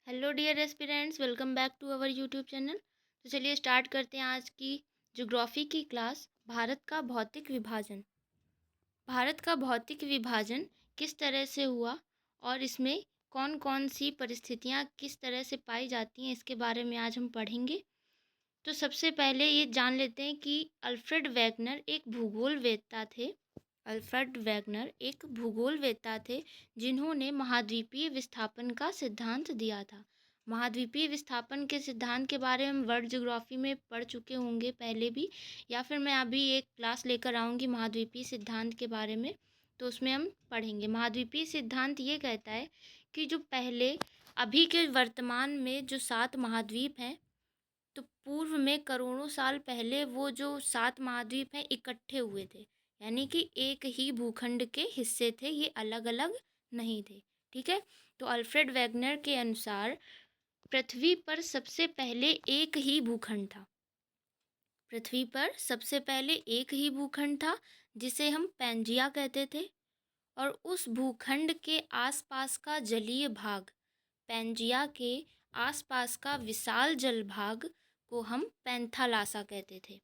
Hello dear aspirants, welcome back to our YouTube channel. तो चलिए start करते हैं आज की ज्योग्राफी की क्लास। भारत का भौतिक विभाजन। भारत का भौतिक विभाजन किस तरह से हुआ और इसमें कौन कौन सी परिस्थितियाँ किस तरह से पाई जाती हैं, इसके बारे में आज हम पढ़ेंगे। तो सबसे पहले ये जान लेते हैं कि अल्फ्रेड वैगनर एक भूगोलवेत्ता थे। अल्फ्रेड वैगनर एक भूगोलवेत्ता थे जिन्होंने महाद्वीपीय विस्थापन का सिद्धांत दिया था। महाद्वीपीय विस्थापन के सिद्धांत के बारे में हम वर्ल्ड ज्योग्राफी में पढ़ चुके होंगे पहले भी, या फिर मैं अभी एक क्लास लेकर आऊँगी महाद्वीपीय सिद्धांत के बारे में, तो उसमें हम पढ़ेंगे। महाद्वीपीय सिद्धांत ये कहता है कि जो पहले अभी के वर्तमान में जो 7 महाद्वीप हैं, तो पूर्व में करोड़ों साल पहले वो जो 7 महाद्वीप हैं इकट्ठे हुए थे, यानी कि एक ही भूखंड के हिस्से थे, ये अलग अलग नहीं थे। ठीक है। तो अल्फ्रेड वैगनर के अनुसार पृथ्वी पर सबसे पहले एक ही भूखंड था। पृथ्वी पर सबसे पहले एक ही भूखंड था जिसे हम पैंजिया कहते थे, और उस भूखंड के आसपास का जलीय भाग, पैंजिया के आसपास का विशाल जल भाग को हम पैंथालासा कहते थे।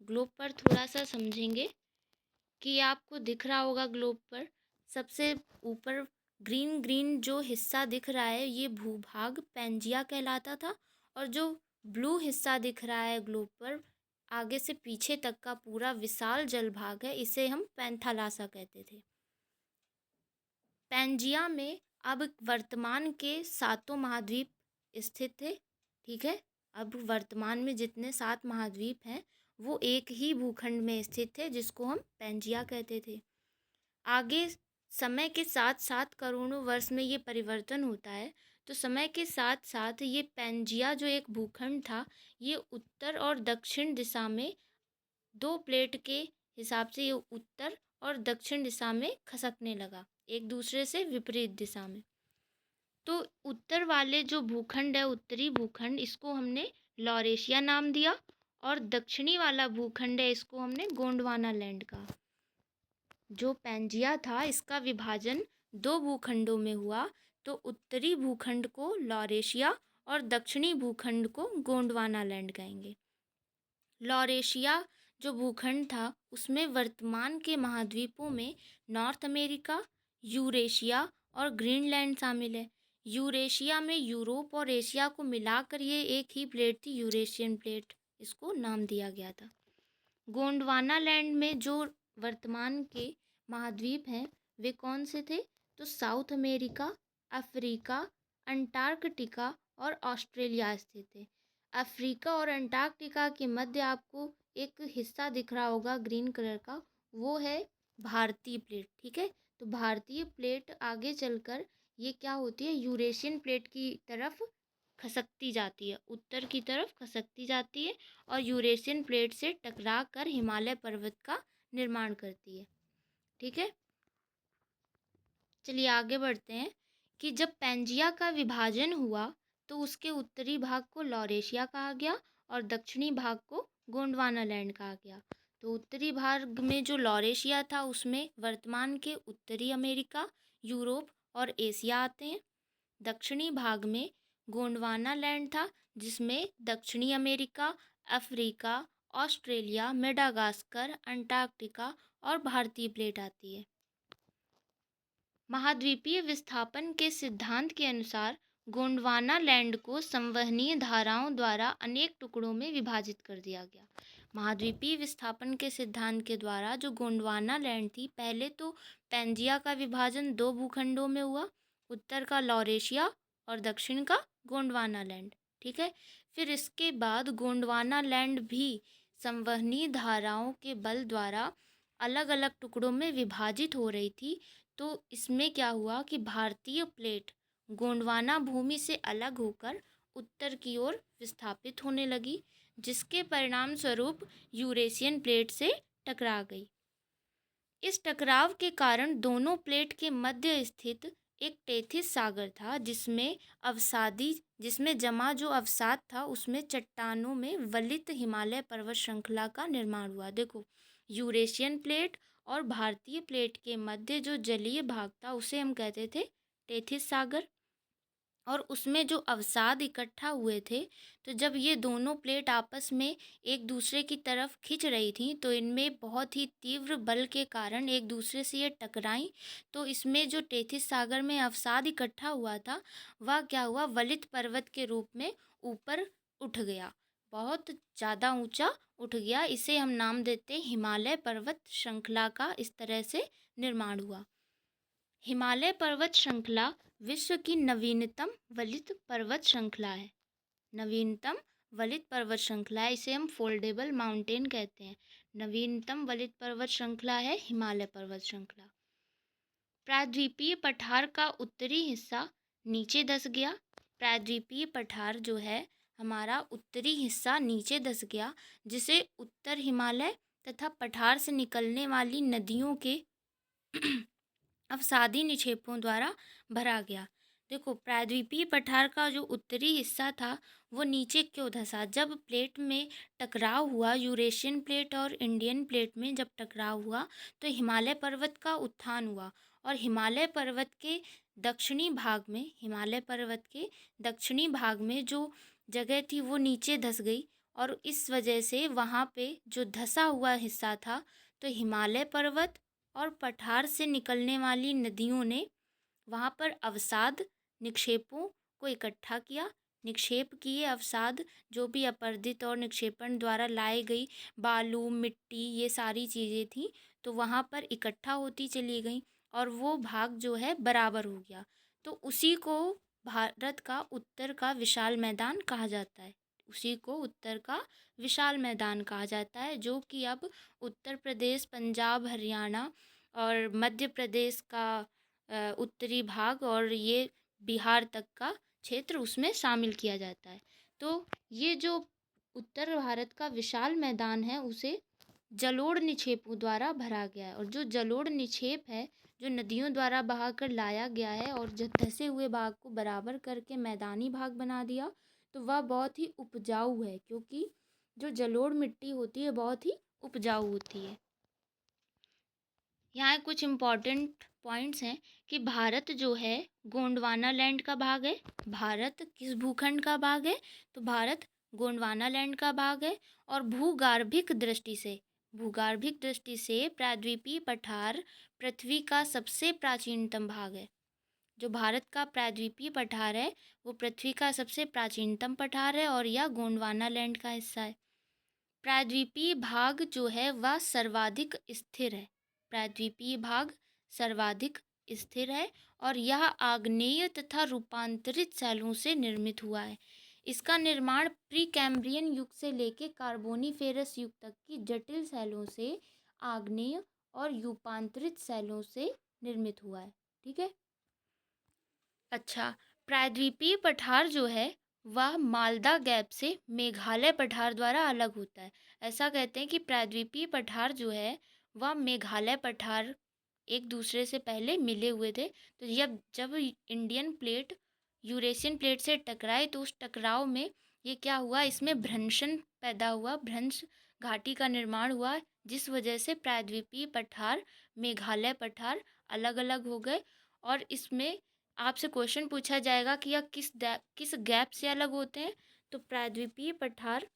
ग्लोब पर थोड़ा सा समझेंगे कि आपको दिख रहा होगा ग्लोब पर सबसे ऊपर ग्रीन ग्रीन जो हिस्सा दिख रहा है, ये भूभाग पैंजिया कहलाता था। और जो ब्लू हिस्सा दिख रहा है ग्लोब पर आगे से पीछे तक का पूरा विशाल जल भाग है, इसे हम पैंथालासा कहते थे। पैंजिया में अब वर्तमान के 7 महाद्वीप स्थित थे। ठीक है। अब वर्तमान में जितने 7 महाद्वीप हैं वो एक ही भूखंड में स्थित थे जिसको हम पैंजिया कहते थे। आगे समय के साथ साथ करोड़ों वर्ष में ये परिवर्तन होता है। तो समय के साथ साथ ये पैंजिया जो एक भूखंड था, ये उत्तर और दक्षिण दिशा में 2 प्लेट के हिसाब से ये उत्तर और दक्षिण दिशा में खसकने लगा, एक दूसरे से विपरीत दिशा में। तो उत्तर वाले जो भूखंड है, उत्तरी भूखंड, इसको हमने लॉरेशिया नाम दिया, और दक्षिणी वाला भूखंड है, इसको हमने गोंडवाना लैंड कहा। जो पैंजिया था इसका विभाजन 2 भूखंडों में हुआ, तो उत्तरी भूखंड को लॉरेशिया और दक्षिणी भूखंड को गोंडवाना लैंड कहेंगे। लॉरेशिया जो भूखंड था उसमें वर्तमान के महाद्वीपों में नॉर्थ अमेरिका, यूरेशिया और ग्रीनलैंड शामिल है। यूरेशिया में यूरोप और एशिया को मिलाकर ये एक ही प्लेट थी, यूरेशियन प्लेट, इसको नाम दिया गया था। गोंडवाना लैंड में जो वर्तमान के महाद्वीप हैं वे कौन से थे? तो साउथ अमेरिका, अफ्रीका, अंटार्कटिका और ऑस्ट्रेलिया स्थित थे। अफ्रीका और अंटार्कटिका के मध्य आपको एक हिस्सा दिख रहा होगा ग्रीन कलर का, वो है भारतीय प्लेट। ठीक है। तो भारतीय प्लेट आगे चलकर ये क्या होती है, यूरेशियन प्लेट की तरफ खसकती जाती है, उत्तर की तरफ खसकती जाती है, और यूरेशियन प्लेट से टकरा कर हिमालय पर्वत का निर्माण करती है। ठीक है। चलिए आगे बढ़ते हैं कि जब पैंजिया का विभाजन हुआ तो उसके उत्तरी भाग को लॉरेशिया कहा गया और दक्षिणी भाग को गोंडवाना लैंड कहा गया। तो उत्तरी भाग में जो लॉरेशिया था उसमें वर्तमान के उत्तरी अमेरिका, यूरोप और एशिया आते हैं। दक्षिणी भाग में गोंडवाना लैंड था जिसमें दक्षिणी America, Africa, Australia, Madagascar, Antarctica और भारतीय प्लेट आती है। महाद्वीपीय विस्थापन के सिद्धांत के अनुसार गोंडवाना लैंड को संवहनीय धाराओं द्वारा अनेक टुकड़ों में विभाजित कर दिया गया। महाद्वीपीय विस्थापन के सिद्धांत के द्वारा जो गोंडवाना लैंड थी, पहले तो पैंजिया का विभाजन 2 भूखंडों में हुआ, उत्तर का लॉरेशिया और दक्षिण का गोंडवाना लैंड। ठीक है। फिर इसके बाद गोंडवाना लैंड भी संवहनीय धाराओं के बल द्वारा अलग अलग टुकड़ों में विभाजित हो रही थी। तो इसमें क्या हुआ कि भारतीय प्लेट गोंडवाना भूमि से अलग होकर उत्तर की ओर विस्थापित होने लगी, जिसके परिणाम स्वरूप यूरेशियन प्लेट से टकरा गई। इस टकराव के कारण दोनों प्लेट के मध्य स्थित एक टेथिस सागर था जिसमें जमा जो अवसाद था उसमें चट्टानों में वलित हिमालय पर्वत श्रृंखला का निर्माण हुआ। देखो, यूरेशियन प्लेट और भारतीय प्लेट के मध्य जो जलीय भाग था उसे हम कहते थे टेथिस सागर। और उसमें जो अवसाद इकट्ठा हुए थे, तो जब ये दोनों प्लेट आपस में एक दूसरे की तरफ खिंच रही थी, तो इनमें बहुत ही तीव्र बल के कारण एक दूसरे से ये टकराई। तो इसमें जो टेथिस सागर में अवसाद इकट्ठा हुआ था, वह क्या हुआ, वलित पर्वत के रूप में ऊपर उठ गया, बहुत ज़्यादा ऊंचा उठ गया। इसे हम नाम देते हिमालय पर्वत श्रृंखला का। इस तरह से निर्माण हुआ। हिमालय पर्वत श्रृंखला विश्व की नवीनतम वलित पर्वत श्रृंखला है। नवीनतम वलित पर्वत श्रृंखला है, इसे हम फोल्डेबल माउंटेन कहते हैं। नवीनतम वलित पर्वत श्रृंखला है हिमालय पर्वत श्रृंखला। प्रायद्वीपीय पठार का उत्तरी हिस्सा नीचे धंस गया। प्रायद्वीपीय पठार जो है हमारा उत्तरी हिस्सा नीचे धंस गया, जिसे उत्तर हिमालय तथा पठार से निकलने वाली नदियों के अवसादी निक्षेपों द्वारा भरा गया। देखो, प्रायद्वीपीय पठार का जो उत्तरी हिस्सा था वो नीचे क्यों धंसा? जब प्लेट में टकराव हुआ, यूरेशियन प्लेट और इंडियन प्लेट में जब टकराव हुआ, तो हिमालय पर्वत का उत्थान हुआ और हिमालय पर्वत के दक्षिणी भाग में, हिमालय पर्वत के दक्षिणी भाग में जो जगह थी वो नीचे धंस गई। और इस वजह से वहाँ पे जो धंसा हुआ हिस्सा था, तो हिमालय पर्वत और पठार से निकलने वाली नदियों ने वहाँ पर अवसाद निक्षेपों को इकट्ठा किया, निक्षेप किए अवसाद, जो भी अपर्दित और निक्षेपण द्वारा लाई गई बालू, मिट्टी, ये सारी चीज़ें थी, तो वहाँ पर इकट्ठा होती चली गई और वो भाग जो है बराबर हो गया। तो उसी को भारत का उत्तर का विशाल मैदान कहा जाता है। उसी को उत्तर का विशाल मैदान कहा जाता है, जो कि अब उत्तर प्रदेश, पंजाब, हरियाणा और मध्य प्रदेश का उत्तरी भाग और ये बिहार तक का क्षेत्र उसमें शामिल किया जाता है। तो ये जो उत्तर भारत का विशाल मैदान है, उसे जलोढ़ निक्षेपों द्वारा भरा गया है। और जो जलोढ़ निक्षेप है, जो नदियों द्वारा बहा कर लाया गया है और जो धंसे हुए भाग को बराबर करके मैदानी भाग बना दिया, तो वह बहुत ही उपजाऊ है, क्योंकि जो जलोढ़ मिट्टी होती है बहुत ही उपजाऊ होती है। यहाँ कुछ इम्पॉर्टेंट पॉइंट्स हैं कि भारत जो है गोंडवाना लैंड का भाग है। भारत किस भूखंड का भाग है? तो भारत गोंडवाना लैंड का भाग है। और भूगर्भिक दृष्टि से प्रायद्वीपीय पठार पृथ्वी का सबसे प्राचीनतम भाग है। जो भारत का प्रायद्वीपीय पठार है वो पृथ्वी का सबसे प्राचीनतम पठार है और यह गोंडवाना लैंड का हिस्सा है। प्रायद्वीपीय भाग जो है वह सर्वाधिक स्थिर है। प्रायद्वीपीय भाग सर्वाधिक स्थिर है और यह आग्नेय तथा रूपांतरित शैलों से निर्मित हुआ है। इसका निर्माण प्री कैम्ब्रियन युग से लेकर कार्बोनीफेरस युग तक की जटिल शैलों से, आग्नेय और रूपांतरित शैलों से निर्मित हुआ है। ठीक है। अच्छा, प्रायद्वीपीय पठार जो है वह मालदा गैप से मेघालय पठार द्वारा अलग होता है। ऐसा कहते हैं कि प्रायद्वीपीय पठार जो है वह मेघालय पठार एक दूसरे से पहले मिले हुए थे। तो जब जब इंडियन प्लेट यूरेशियन प्लेट से टकराए, तो उस टकराव में ये क्या हुआ, इसमें भ्रंशन पैदा हुआ, भ्रंश घाटी का निर्माण हुआ, जिस वजह से प्रायद्वीपीय पठार, मेघालय पठार अलग अलग हो गए। और इसमें आपसे क्वेश्चन पूछा जाएगा कि यह किस गैप से अलग होते हैं? तो प्रायद्वीपीय पठार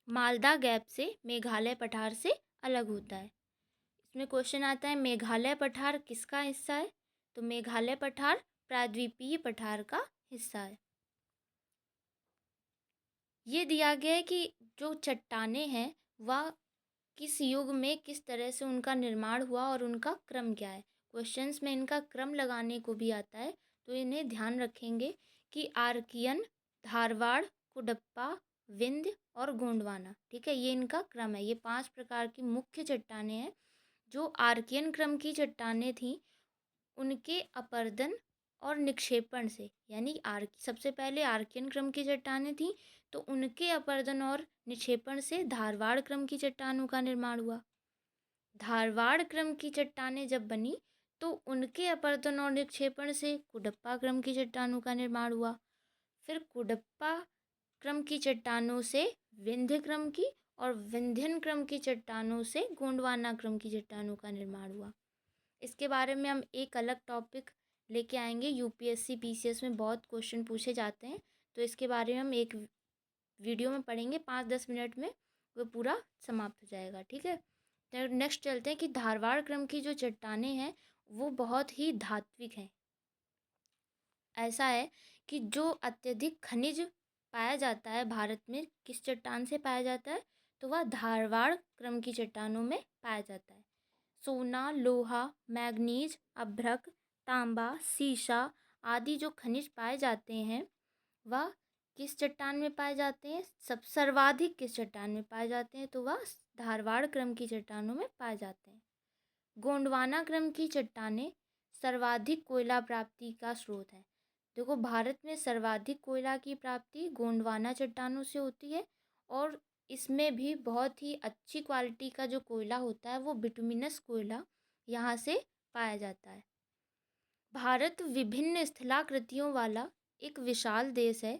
मालदा गैप से मेघालय पठार से अलग होता है। इसमें क्वेश्चन आता है मेघालय पठार किसका हिस्सा है? तो मेघालय पठार प्रायद्वीपीय पठार का हिस्सा है। ये दिया गया है कि जो चट्टानें हैं वह किस युग में किस तरह से उनका निर्माण हुआ और उनका क्रम क्या है। क्वेश्चंस में इनका क्रम लगाने को भी आता है, तो इन्हें ध्यान रखेंगे कि आर्कियन, धारवाड़, कुडप्पा, विंध्य और गोंडवाना। ठीक है, ये इनका क्रम है। ये 5 प्रकार की मुख्य चट्टानें हैं। जो आर्कियन क्रम की चट्टानें थीं, उनके अपर्दन और निक्षेपण से, यानी सबसे पहले आर्कियन क्रम की चट्टानें थीं, तो उनके अपर्दन और निक्षेपण से धारवाड़ क्रम की चट्टानों का निर्माण हुआ। धारवाड़ क्रम की चट्टानें जब बनी, तो उनके अपर्दन और निक्षेपण से कुडप्पा क्रम की चट्टानों का निर्माण हुआ। फिर कुडप्पा क्रम की चट्टानों से विंध्य क्रम की और विंध्यन क्रम की चट्टानों से गोंडवाना क्रम की चट्टानों का निर्माण हुआ। इसके बारे में हम एक अलग टॉपिक लेके आएंगे। यूपीएससी पीसीएस में बहुत क्वेश्चन पूछे जाते हैं, तो इसके बारे में हम एक वीडियो में पढ़ेंगे 5-10 मिनट में, वो पूरा समाप्त हो जाएगा। ठीक है, तो नेक्स्ट चलते हैं कि धारवाड़ क्रम की जो चट्टानें हैं वो बहुत ही धात्विक हैं। ऐसा है कि जो अत्यधिक खनिज पाया जाता है भारत में, किस चट्टान से पाया जाता है, तो वह धारवाड़ क्रम की चट्टानों में पाया जाता है। सोना, लोहा, मैग्नीज, अभ्रक, तांबा, सीसा आदि जो खनिज पाए जाते हैं वह किस चट्टान में पाए जाते हैं, सब सर्वाधिक किस चट्टान में पाए जाते हैं, तो वह धारवाड़ क्रम की चट्टानों में पाए जाते हैं। गोंडवाना क्रम की चट्टानें सर्वाधिक कोयला प्राप्ति का स्रोत है। देखो, भारत में सर्वाधिक कोयला की प्राप्ति गोंडवाना चट्टानों से होती है, और इसमें भी बहुत ही अच्छी क्वालिटी का जो कोयला होता है वो बिटुमिनस कोयला यहाँ से पाया जाता है। भारत विभिन्न स्थलाकृतियों वाला एक विशाल देश है,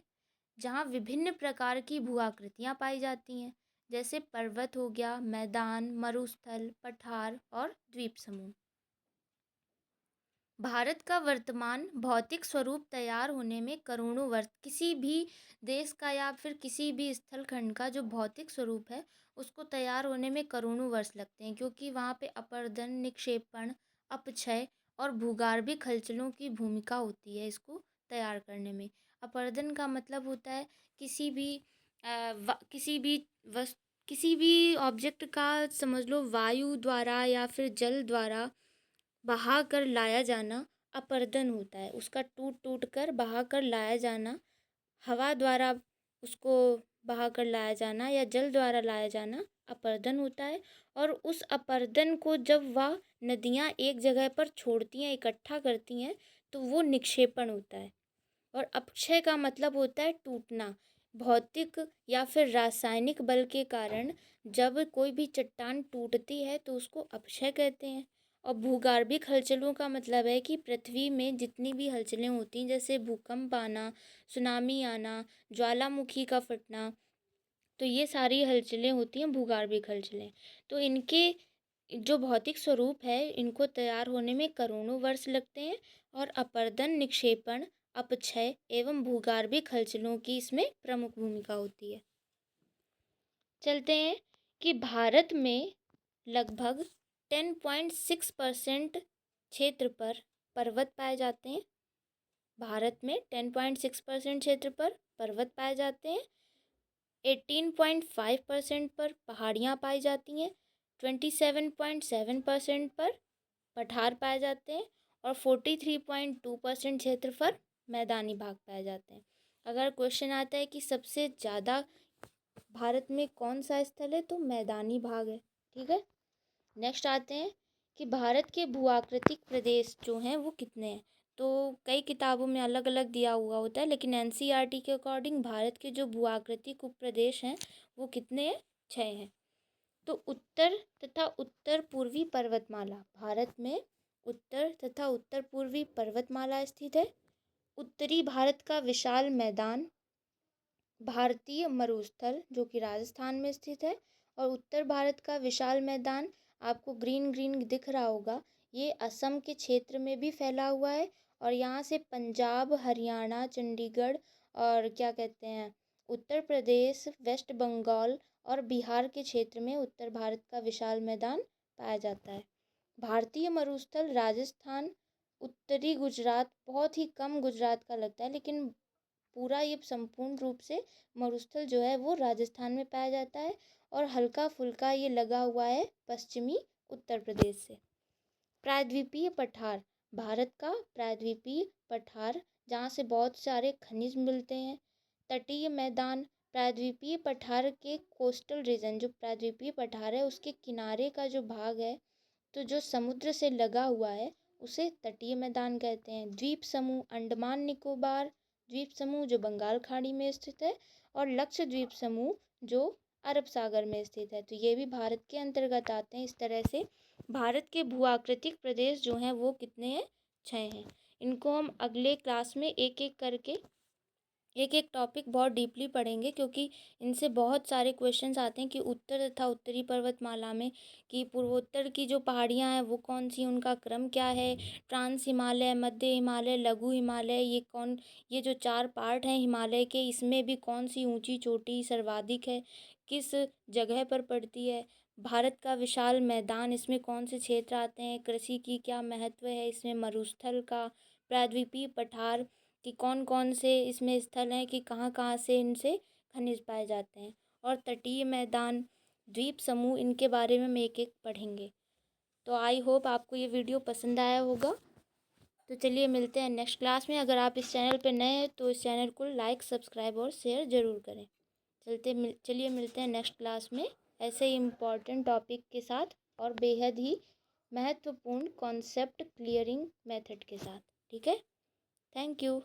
जहाँ विभिन्न प्रकार की भूआकृतियाँ पाई जाती हैं, जैसे पर्वत हो गया, मैदान, मरुस्थल, पठार और द्वीप समूह। भारत का वर्तमान भौतिक स्वरूप तैयार होने में करोड़ों वर्ष, किसी भी देश का या फिर किसी भी स्थल खंड का जो भौतिक स्वरूप है उसको तैयार होने में करोड़ों वर्ष लगते हैं, क्योंकि वहाँ पे अपरदन, निक्षेपण, अपक्षय और भूगर्भिक हलचलों की भूमिका होती है इसको तैयार करने में। अपरदन का मतलब होता है किसी भी किसी भी ऑब्जेक्ट का, समझ लो, वायु द्वारा या फिर जल द्वारा बहा कर लाया जाना अपरदन होता है। उसका टूट टूट कर बहा कर लाया जाना, हवा द्वारा उसको बहा कर लाया जाना या जल द्वारा लाया जाना अपरदन होता है। और उस अपरदन को जब वह नदियाँ एक जगह पर छोड़ती हैं, इकट्ठा करती हैं, तो वो निक्षेपण होता है। और अपक्षय का मतलब होता है टूटना। भौतिक या फिर रासायनिक बल के कारण जब कोई भी चट्टान टूटती है तो उसको अपक्षय कहते हैं। और भूगर्भिक हलचलों का मतलब है कि पृथ्वी में जितनी भी हलचलें होती हैं, जैसे भूकंप आना, सुनामी आना, ज्वालामुखी का फटना, तो ये सारी हलचलें होती हैं भूगर्भिक हलचलें। तो इनके जो भौतिक स्वरूप है इनको तैयार होने में करोड़ों वर्ष लगते हैं, और अपरदन, निक्षेपण, अपक्षय एवं भूगर्भिक हलचलों की इसमें प्रमुख भूमिका होती है। चलते हैं कि भारत में लगभग 10.6% क्षेत्र पर पर्वत पाए जाते हैं। भारत में 10.6% क्षेत्र पर पर्वत पाए जाते हैं। 18.5% पर पहाड़ियाँ पाई जाती हैं। 27.7% पर पठार पाए जाते हैं, और 43.2% क्षेत्र पर मैदानी भाग पाए जाते हैं। अगर क्वेश्चन आता है कि सबसे ज़्यादा भारत में कौन सा स्थल है, तो मैदानी भाग है। ठीक है, नेक्स्ट आते हैं कि भारत के भूआकृतिक प्रदेश जो हैं वो कितने हैं। तो कई किताबों में अलग अलग दिया हुआ होता है, लेकिन एनसीईआरटी के अकॉर्डिंग भारत के जो भूआकृतिक उपप्रदेश हैं वो कितने हैं, 6 हैं। तो उत्तर तथा उत्तर पूर्वी पर्वतमाला, भारत में उत्तर तथा उत्तर पूर्वी पर्वतमाला स्थित है। उत्तरी भारत का विशाल मैदान भारतीय मरुस्थल जो कि राजस्थान में स्थित है, और उत्तर भारत का विशाल मैदान आपको ग्रीन ग्रीन दिख रहा होगा, ये असम के क्षेत्र में भी फैला हुआ है। और यहाँ से पंजाब, हरियाणा, चंडीगढ़ और क्या कहते हैं, उत्तर प्रदेश, वेस्ट बंगाल और बिहार के क्षेत्र में उत्तर भारत का विशाल मैदान पाया जाता है। भारतीय मरुस्थल राजस्थान, उत्तरी गुजरात, बहुत ही कम गुजरात का लगता है, लेकिन पूरा ये संपूर्ण रूप से मरुस्थल जो है वो राजस्थान में पाया जाता है, और हल्का फुल्का ये लगा हुआ है पश्चिमी उत्तर प्रदेश से। प्रायद्वीपीय पठार, भारत का प्रायद्वीपीय पठार जहाँ से बहुत सारे खनिज मिलते हैं। तटीय मैदान, प्रायद्वीपीय पठार के कोस्टल रीजन, जो प्रायद्वीपीय पठार है उसके किनारे का जो भाग है, तो जो समुद्र से लगा हुआ है उसे तटीय मैदान कहते हैं। द्वीप समूह, अंडमान निकोबार द्वीप समूह जो बंगाल खाड़ी में स्थित है, और लक्षद्वीप समूह जो अरब सागर में स्थित है, तो ये भी भारत के अंतर्गत आते हैं। इस तरह से भारत के भूआकृतिक प्रदेश जो हैं वो कितने हैं, 6 हैं। इनको हम अगले क्लास में एक एक करके एक एक टॉपिक बहुत डीपली पढ़ेंगे, क्योंकि इनसे बहुत सारे क्वेश्चंस आते हैं कि उत्तर तथा उत्तरी पर्वतमाला में कि पूर्वोत्तर की जो पहाड़ियाँ हैं वो कौन सी, उनका क्रम क्या है, ट्रांस हिमालय, मध्य हिमालय, लघु हिमालय, ये जो 4 पार्ट हैं हिमालय के, इसमें भी कौन सी ऊंची चोटी सर्वाधिक है, किस जगह पर पड़ती है, भारत का विशाल मैदान, इसमें कौन से क्षेत्र आते हैं, कृषि की क्या महत्व है इसमें, मरुस्थल का, प्रायद्वीपीय पठार कि कौन कौन से इसमें स्थल हैं, कि कहाँ कहाँ से इनसे खनिज पाए जाते हैं, और तटीय मैदान, द्वीप समूह, इनके बारे में हम एक एक पढ़ेंगे। तो आई होप आपको ये वीडियो पसंद आया होगा। तो चलिए मिलते हैं नेक्स्ट क्लास में। अगर आप इस चैनल पर नए हैं तो इस चैनल को लाइक, सब्सक्राइब और शेयर ज़रूर करें। चलिए मिलते हैं नेक्स्ट क्लास में ऐसे ही इम्पॉर्टेंट टॉपिक के साथ और बेहद ही महत्वपूर्ण कॉन्सेप्ट क्लियरिंग मेथड के साथ। ठीक है, थैंक यू।